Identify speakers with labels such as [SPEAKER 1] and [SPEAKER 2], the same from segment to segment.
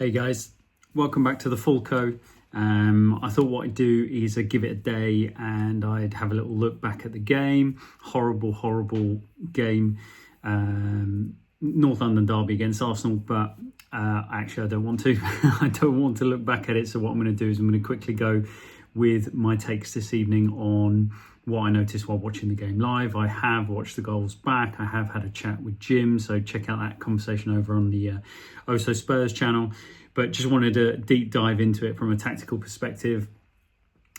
[SPEAKER 1] Hey guys, welcome back to the Full Co. I thought what I'd do is I'd give it a day and I'd have a little look back at the game. Horrible game. North London derby against Arsenal, but actually I don't want to. I don't want to look back at it. So what I'm going to do is I'm going to quickly go with my takes this evening on what I noticed while watching the game live. I have watched the goals back. I have had a chat with Jim, so check out that conversation over on the Also Spurs channel. But just wanted to deep dive into it from a tactical perspective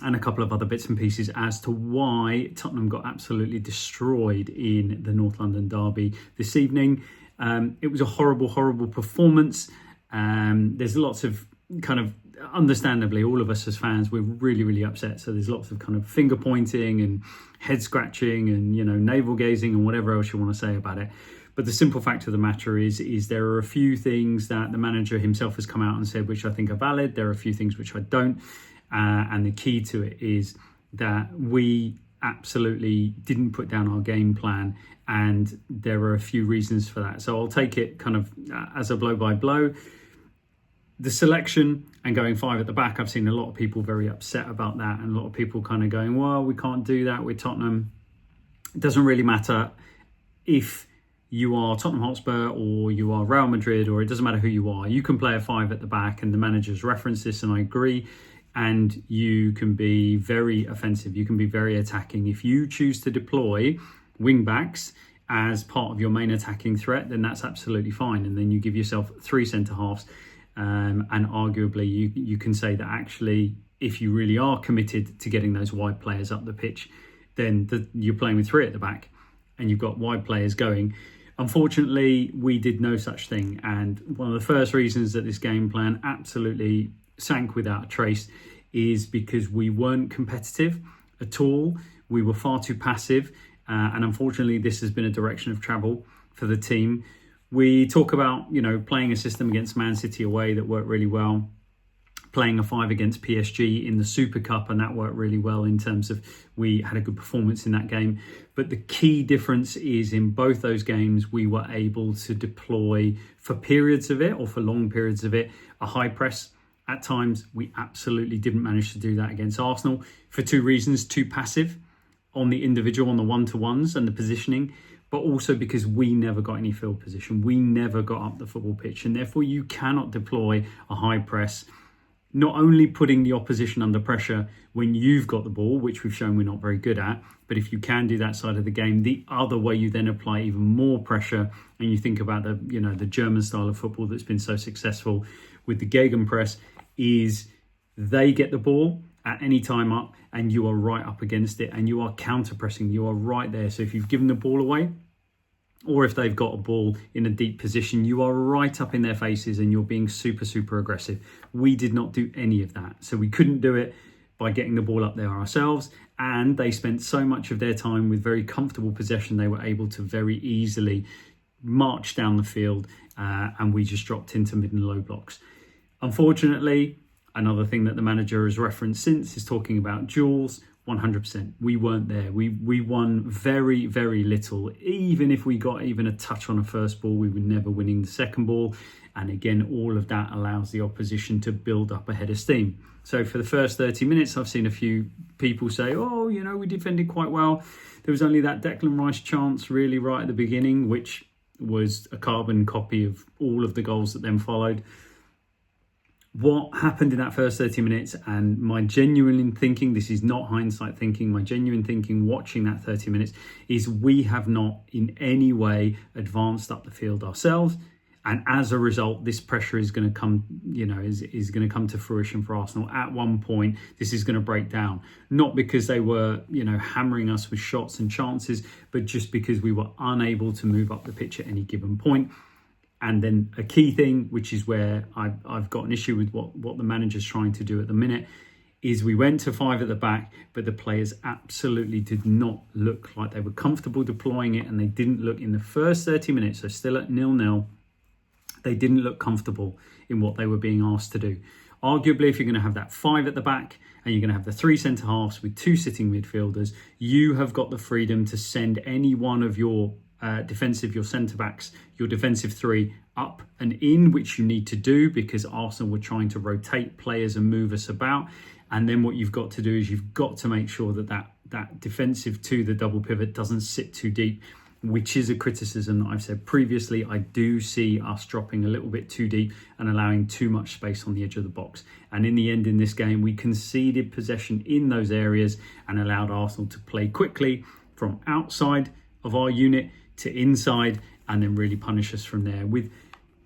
[SPEAKER 1] and a couple of other bits and pieces as to why Tottenham got absolutely destroyed in the North London derby this evening. It was a horrible performance. There's lots of kind of, understandably, all of us as fans, we're really upset. So there's lots of kind of finger pointing and head scratching and, navel gazing and whatever else you want to say about it. But the simple fact of the matter is there are a few things that the manager himself has come out and said which I think are valid. There are a few things which I don't. And the key to it is that we absolutely didn't put down our game plan. And there are a few reasons for that. So I'll take it kind of as a blow by blow. The selection and going 5 at the back, I've seen a lot of people very upset about that. And a lot of people kind of going, well, we can't do that with Tottenham. It doesn't really matter if you are Tottenham Hotspur or you are Real Madrid, or it doesn't matter who you are. You can play a 5 at the back, and the manager's referenced this, and I agree. And you can be very offensive. You can be very attacking. If you choose to deploy wing backs as part of your main attacking threat, then that's absolutely fine. And then you give yourself 3 centre halves. And arguably you can say that actually, if you really are committed to getting those wide players up the pitch, then you're playing with 3 at the back and you've got wide players going. Unfortunately, we did no such thing. And one of the first reasons that this game plan absolutely sank without a trace is because we weren't competitive at all. We were far too passive. And unfortunately, this has been a direction of travel for the team. We talk about, playing a system against Man City away that worked really well, playing a 5 against PSG in the Super Cup, and that worked really well in terms of we had a good performance in that game. But the key difference is in both those games, we were able to deploy for periods of it or for long periods of it, a high press. At times, we absolutely didn't manage to do that against Arsenal for 2 reasons: too passive on the individual, on the one-to-ones and the positioning, but also because we never got any field position. We never got up the football pitch, and therefore you cannot deploy a high press, not only putting the opposition under pressure when you've got the ball, which we've shown we're not very good at, but if you can do that side of the game, the other way you then apply even more pressure. And you think about the German style of football that's been so successful with the gegenpress, is they get the ball at any time up and you are right up against it and you are counter pressing, you are right there. So if you've given the ball away, or if they've got a ball in a deep position, you are right up in their faces and you're being super aggressive. We did not do any of that. So we couldn't do it by getting the ball up there ourselves. And they spent so much of their time with very comfortable possession, they were able to very easily march down the field, and we just dropped into mid and low blocks. Unfortunately, another thing that the manager has referenced since is talking about duels. 100%. We weren't there. We won very little. Even if we got even a touch on a first ball, we were never winning the second ball. And again, all of that allows the opposition to build up a head of steam. So for the first 30 minutes, I've seen a few people say, oh, we defended quite well. There was only that Declan Rice chance really right at the beginning, which was a carbon copy of all of the goals that then followed. What happened in that first 30 minutes, and my genuine thinking, this is not hindsight thinking, my genuine thinking watching that 30 minutes is we have not in any way advanced up the field ourselves. And as a result, this pressure is going to come, is going to come to fruition for Arsenal. At one point, this is going to break down. Not because they were, hammering us with shots and chances, but just because we were unable to move up the pitch at any given point. And then a key thing, which is where I've got an issue with what the manager's trying to do at the minute, is we went to 5 at the back, but the players absolutely did not look like they were comfortable deploying it. And they didn't look in the first 30 minutes, so still at 0-0, they didn't look comfortable in what they were being asked to do. Arguably, if you're going to have that 5 at the back and you're going to have the 3 centre-halves with 2 sitting midfielders, you have got the freedom to send any one of your defensive, your centre-backs, your defensive three up and in, which you need to do because Arsenal were trying to rotate players and move us about. And then what you've got to do is you've got to make sure that defensive to the double pivot doesn't sit too deep, which is a criticism that I've said previously. I do see us dropping a little bit too deep and allowing too much space on the edge of the box. And in the end, in this game, we conceded possession in those areas and allowed Arsenal to play quickly from outside of our unit to inside and then really punish us from there with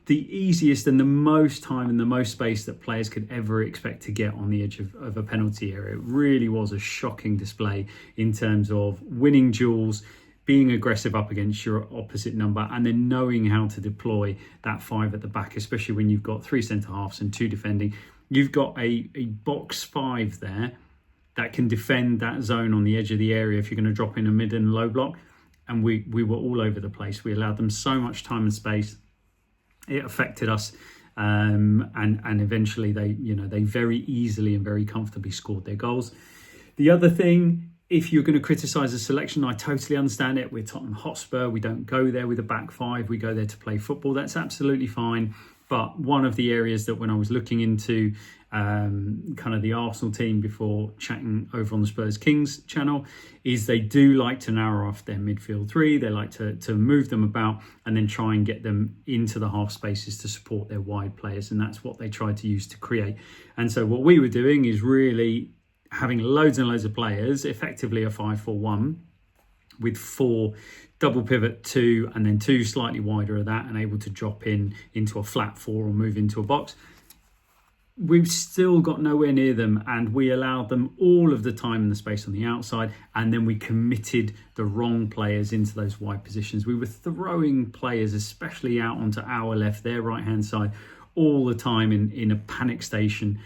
[SPEAKER 1] the easiest and the most time and the most space that players could ever expect to get on the edge of a penalty area. It really was a shocking display in terms of winning duels, being aggressive up against your opposite number, and then knowing how to deploy that five at the back, especially when you've got three centre-halves and two defending. You've got a box five there that can defend that zone on the edge of the area if you're going to drop in a mid and low block. And we were all over the place. We allowed them so much time and space. It affected us, and eventually they very easily and very comfortably scored their goals. The other thing, if you're going to criticise a selection, I totally understand it. We're Tottenham Hotspur. We don't go there with a back five. We go there to play football. That's absolutely fine. But one of the areas that when I was looking into kind of the Arsenal team before chatting over on the Spurs Kings channel is they do like to narrow off their midfield three. They like to move them about and then try and get them into the half spaces to support their wide players. And that's what they tried to use to create. And so what we were doing is really having loads and loads of players, effectively a 5-4-1 with four double pivot two and then two slightly wider of that and able to drop into a flat four or move into a box. We've still got nowhere near them, and we allowed them all of the time and the space on the outside, and then we committed the wrong players into those wide positions. We were throwing players, especially out onto our left, their right-hand side, all the time in a panic station,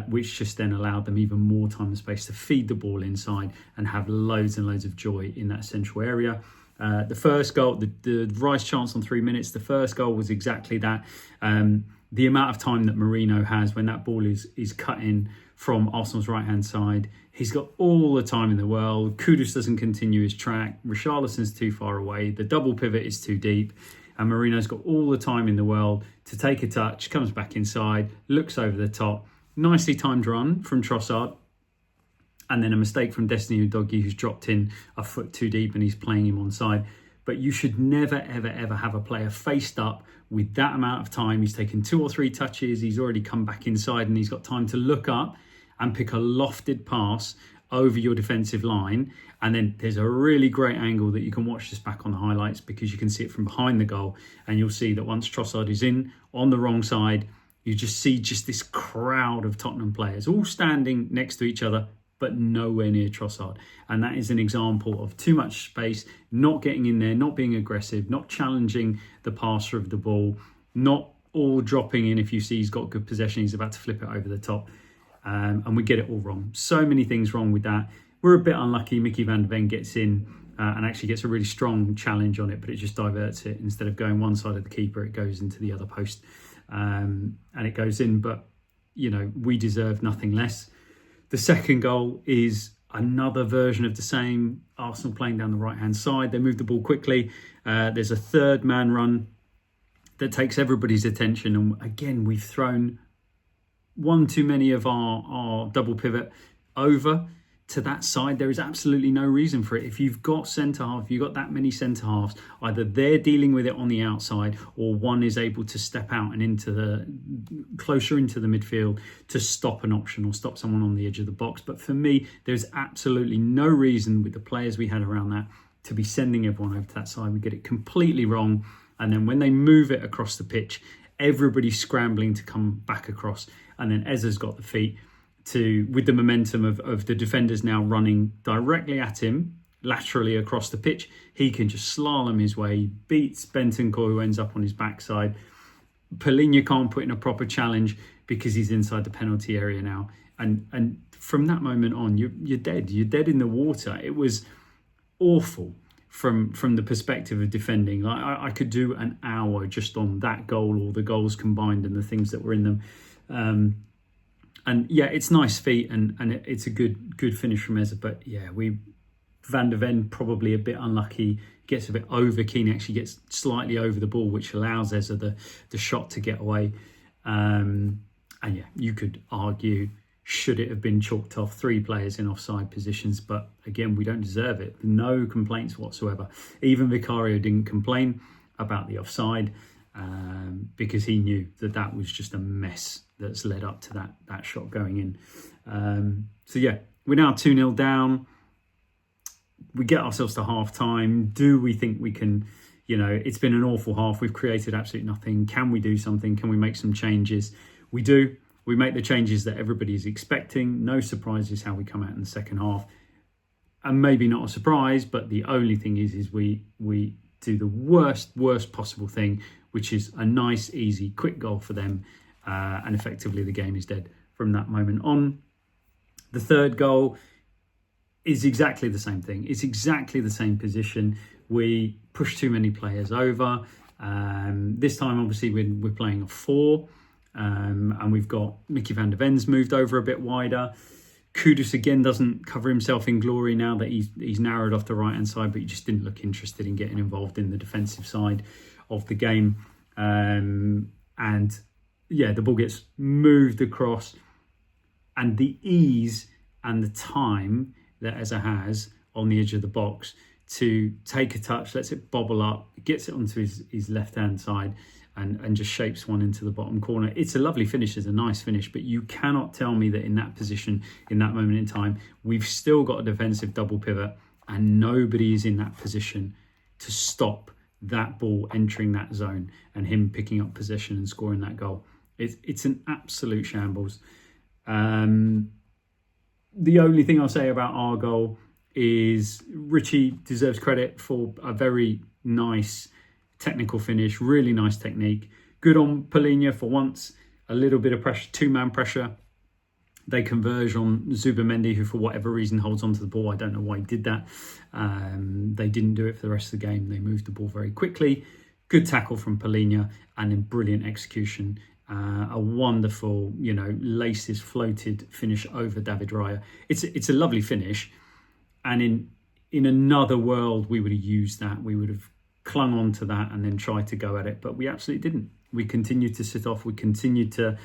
[SPEAKER 1] which just then allowed them even more time and space to feed the ball inside and have loads and loads of joy in that central area. The first goal, the Rice chance on 3 minutes, the first goal was exactly that. The amount of time that Marino has when that ball is cut in from Arsenal's right-hand side, he's got all the time in the world. Kudus doesn't continue his track. Richarlison's too far away. The double pivot is too deep. And Marino's got all the time in the world to take a touch, comes back inside, looks over the top. Nicely timed run from Trossard. And then a mistake from Destiny Udogie, who's dropped in a foot too deep and he's playing him onside. But you should never, ever, ever have a player faced up with that amount of time. He's taken 2 or 3 touches. He's already come back inside and he's got time to look up and pick a lofted pass over your defensive line. And then there's a really great angle that you can watch this back on the highlights because you can see it from behind the goal. And you'll see that once Trossard is in on the wrong side, you just see this crowd of Tottenham players all standing next to each other, but nowhere near Trossard. And that is an example of too much space, not getting in there, not being aggressive, not challenging the passer of the ball, not all dropping in if you see he's got good possession, he's about to flip it over the top. And we get it all wrong. So many things wrong with that. We're a bit unlucky. Mickey van der Ven gets in and actually gets a really strong challenge on it, but it just diverts it. Instead of going one side of the keeper, it goes into the other post and it goes in. But, we deserve nothing less. The second goal is another version of the same. Arsenal playing down the right-hand side. They move the ball quickly. There's a third man run that takes everybody's attention. And again, we've thrown one too many of our double pivot over to that side. There is absolutely no reason for it. If you've got centre-half, if you've got that many centre-halves, either they're dealing with it on the outside or one is able to step out and closer into the midfield to stop an option or stop someone on the edge of the box. But for me, there's absolutely no reason with the players we had around that to be sending everyone over to that side. We get it completely wrong. And then when they move it across the pitch, everybody's scrambling to come back across. And then Ezra's got the feet with the momentum of the defenders now running directly at him, laterally across the pitch. He can just slalom his way, beats Bentancur, who ends up on his backside. Paulinho can't put in a proper challenge because he's inside the penalty area now. And from that moment on, you're dead. You're dead in the water. It was awful from the perspective of defending. I could do an hour just on that goal or the goals combined and the things that were in them. And yeah, it's nice feet and it's a good finish from Eza. But yeah, Van der Ven probably a bit unlucky, gets a bit over keen, actually gets slightly over the ball, which allows Eza the shot to get away. And yeah, you could argue, should it have been chalked off, 3 players in offside positions? But again, we don't deserve it. No complaints whatsoever. Even Vicario didn't complain about the offside because he knew that was just a mess that's led up to that shot going in. So yeah, we're now 2-0 down. We get ourselves to half time. Do we think we can, it's been an awful half. We've created absolutely nothing. Can we do something? Can we make some changes? We do. We make the changes that everybody is expecting. No surprises how we come out in the second half. And maybe not a surprise, but the only thing is we do the worst possible thing, which is a nice, easy, quick goal for them. And effectively the game is dead from that moment on. The third goal is exactly the same thing. It's exactly the same position. We push too many players over. This time, obviously, we're playing a 4. And we've got Mickey van der Ven's moved over a bit wider. Kudus again doesn't cover himself in glory now that he's narrowed off the right-hand side, but he just didn't look interested in getting involved in the defensive side of the game. And yeah, the ball gets moved across, and the ease and the time that Eza has on the edge of the box to take a touch, lets it bobble up, gets it onto his left-hand side, and just shapes one into the bottom corner. It's a lovely finish, it's a nice finish, but you cannot tell me that in that position, in that moment in time, we've still got a defensive double pivot and nobody is in that position to stop that ball entering that zone and him picking up possession and scoring that goal. It's an absolute shambles. The only thing I'll say about our goal is Richie deserves credit for a very nice technical finish, really nice technique. Good on Polina for once, a little bit of pressure, 2-man pressure. They converge on Zubamendi, who for whatever reason holds onto the ball. I don't know why he did that. They didn't do it for the rest of the game. They moved the ball very quickly. Good tackle from Polina and then brilliant execution. A wonderful, laces floated finish over David Raya. It's a lovely finish. And in another world, we would have used that. We would have clung on to that and then tried to go at it. But we absolutely didn't. We continued to sit off. We continued to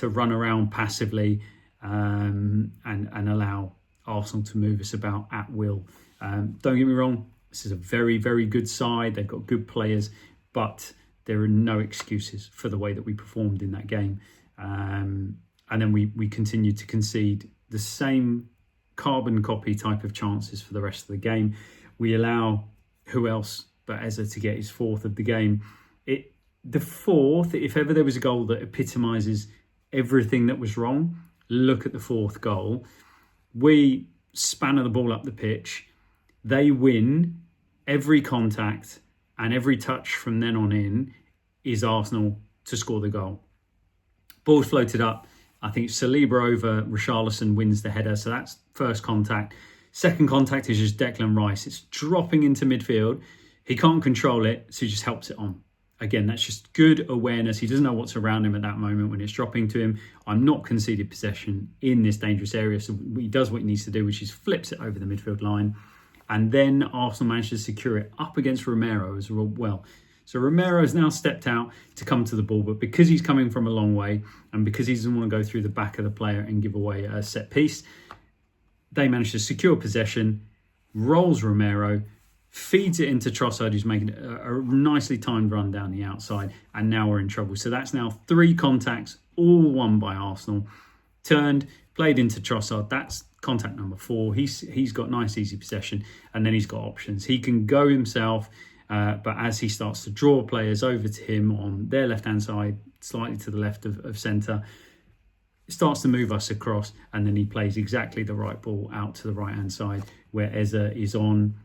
[SPEAKER 1] run around passively and allow Arsenal to move us about at will. Don't get me wrong. This is a very, very good side. They've got good players. But there are no excuses for the way that we performed in that game. And then we continued to concede the same carbon copy type of chances for the rest of the game. We allow who else but Eza to get his 4th of the game. The 4th, if ever there was a goal that epitomises everything that was wrong, look at the 4th goal. We spanner the ball up the pitch. They win every contact and every touch from then on in is Arsenal to score the goal. Ball's floated up. I think Saliba over Richarlison wins the header. So that's first contact. Second contact is just Declan Rice. It's dropping into midfield. He can't control it, so he just helps it on. Again, that's just good awareness. He doesn't know what's around him at that moment when it's dropping to him. I'm not conceded possession in this dangerous area. So he does what he needs to do, which is flips it over the midfield line. And then Arsenal managed to secure it up against Romero as well. So Romero has now stepped out to come to the ball, but because he's coming from a long way and because he doesn't want to go through the back of the player and give away a set piece, they managed to secure possession, rolls Romero, feeds it into Trossard, who's making a nicely timed run down the outside, and now we're in trouble. So that's now 3 contacts, all won by Arsenal. Turned, played into Trossard. That's contact number 4. He's got nice, easy possession, and then he's got options. He can go himself, but as he starts to draw players over to him on their left-hand side, slightly to the left of centre, it starts to move us across, and then he plays exactly the right ball out to the right-hand side where Eza is on.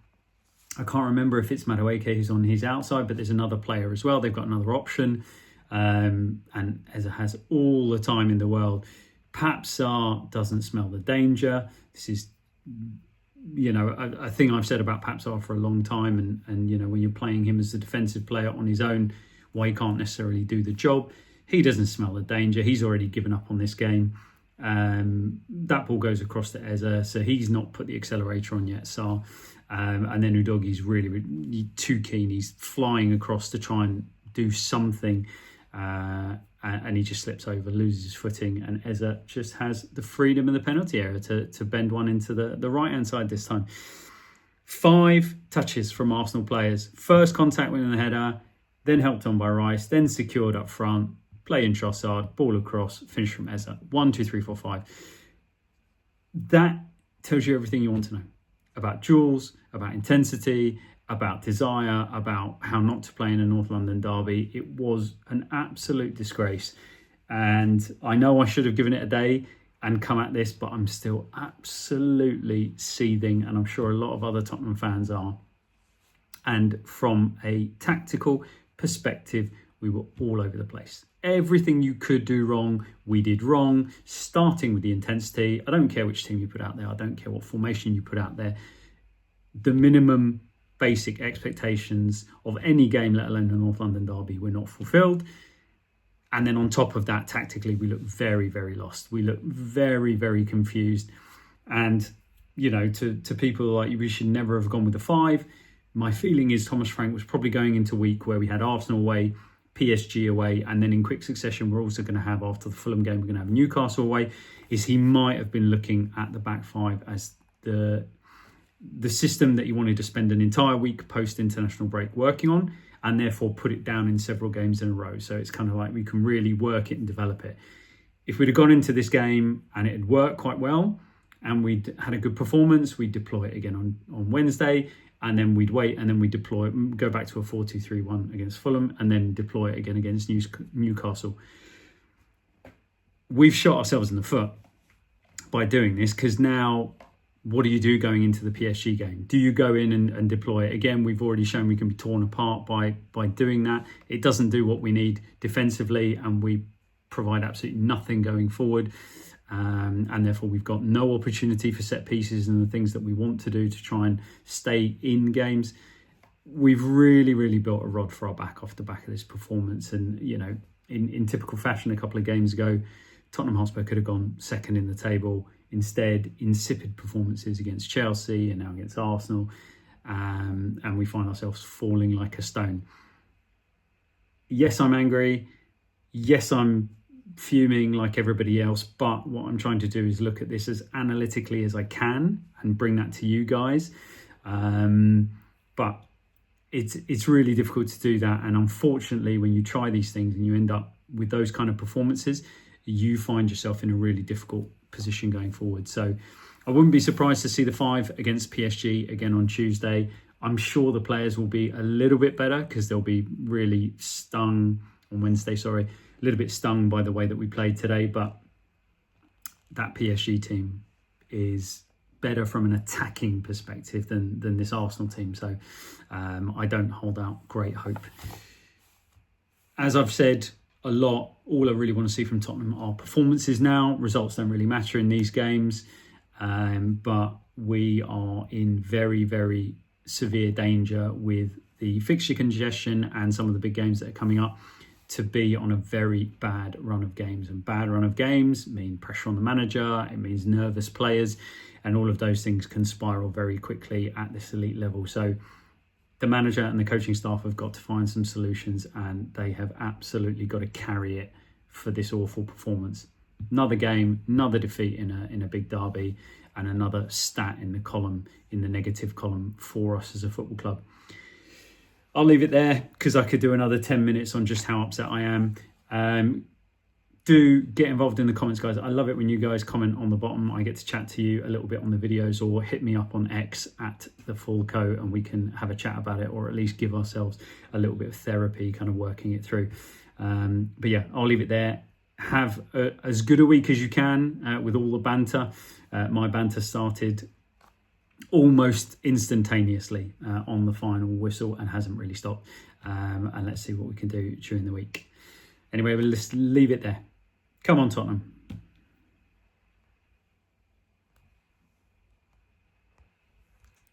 [SPEAKER 1] I can't remember if it's Madueke who's on his outside, but there's another player as well. They've got another option, and Eza has all the time in the world. Pap Sarr doesn't smell the danger. This is, a thing I've said about Pap Sarr for a long time, and when you're playing him as a defensive player on his own, why he can't necessarily do the job. He doesn't smell the danger. He's already given up on this game. That ball goes across to Eza, so he's not put the accelerator on yet, Sarr. And then Udogie's really too keen. He's flying across to try and do something, and he just slips over, loses his footing, and Eze just has the freedom in the penalty area to bend one into the right-hand side this time. 5 touches from Arsenal players. First contact winning the header, then helped on by Rice, then secured up front, play in Trossard, ball across, finish from Eze. 1, 2, 3, 4, 5. That tells you everything you want to know about duels, about intensity, about desire, about how not to play in a North London derby. It was an absolute disgrace. And I know I should have given it a day and come at this, but I'm still absolutely seething, and I'm sure a lot of other Tottenham fans are. And from a tactical perspective, we were all over the place. Everything you could do wrong, we did wrong, starting with the intensity. I don't care which team you put out there. I don't care what formation you put out there. The minimum basic expectations of any game, let alone the North London derby, were not fulfilled. And then on top of that, tactically, we looked very, very lost. We looked very, very confused. And, you know, to people like, we should never have gone with the 5. My feeling is Thomas Frank was probably going into a week where we had Arsenal away, PSG away, and then in quick succession, we're also going to have, after the Fulham game, we're going to have Newcastle away, is he might have been looking at the back 5 as the system that he wanted to spend an entire week post-international break working on, and therefore put it down in several games in a row. So it's kind of like we can really work it and develop it. If we'd have gone into this game and it had worked quite well and we'd had a good performance, we'd deploy it again on Wednesday, and then we'd wait, and then we'd deploy it, go back to a 4-2-3-1 against Fulham, and then deploy it again against Newcastle. We've shot ourselves in the foot by doing this, because now what do you do going into the PSG game? Do you go in and deploy it? Again, we've already shown we can be torn apart by doing that. It doesn't do what we need defensively, and we provide absolutely nothing going forward. And therefore, we've got no opportunity for set pieces and the things that we want to do to try and stay in games. We've really, really built a rod for our back off the back of this performance. And, you know, in typical fashion, a couple of games ago, Tottenham Hotspur could have gone second in the table. Instead, insipid performances against Chelsea and now against Arsenal. And we find ourselves falling like a stone. Yes, I'm angry. Yes, I'm fuming like everybody else. But what I'm trying to do is look at this as analytically as I can and bring that to you guys. But it's really difficult to do that. And unfortunately, when you try these things and you end up with those kind of performances, you find yourself in a really difficult position going forward. So I wouldn't be surprised to see the 5 against PSG again on Tuesday. I'm sure the players will be a little bit better because they'll be really stung on Wednesday, a little bit stung by the way that we played today. But that PSG team is better from an attacking perspective than this Arsenal team. So I don't hold out great hope. As I've said a lot, all I really want to see from Tottenham are performances now. Results don't really matter in these games. But we are in very, very severe danger with the fixture congestion and some of the big games that are coming up to be on a very bad run of games. And bad run of games mean pressure on the manager, it means nervous players, and all of those things can spiral very quickly at this elite level. So the manager and the coaching staff have got to find some solutions, and they have absolutely got to carry it for this awful performance. Another game, another defeat in a big derby, and another stat in the negative column for us as a football club. I'll leave it there because I could do another 10 minutes on just how upset I am. Do get involved in the comments, guys. I love it when you guys comment on the bottom. I get to chat to you a little bit on the videos, or hit me up on X at @TheFullCo, and we can have a chat about it, or at least give ourselves a little bit of therapy, kind of working it through. But yeah, I'll leave it there. Have as good a week as you can with all the banter. My banter started almost instantaneously on the final whistle and hasn't really stopped. And let's see what we can do during the week. Anyway, we'll just leave it there. Come on, Tottenham.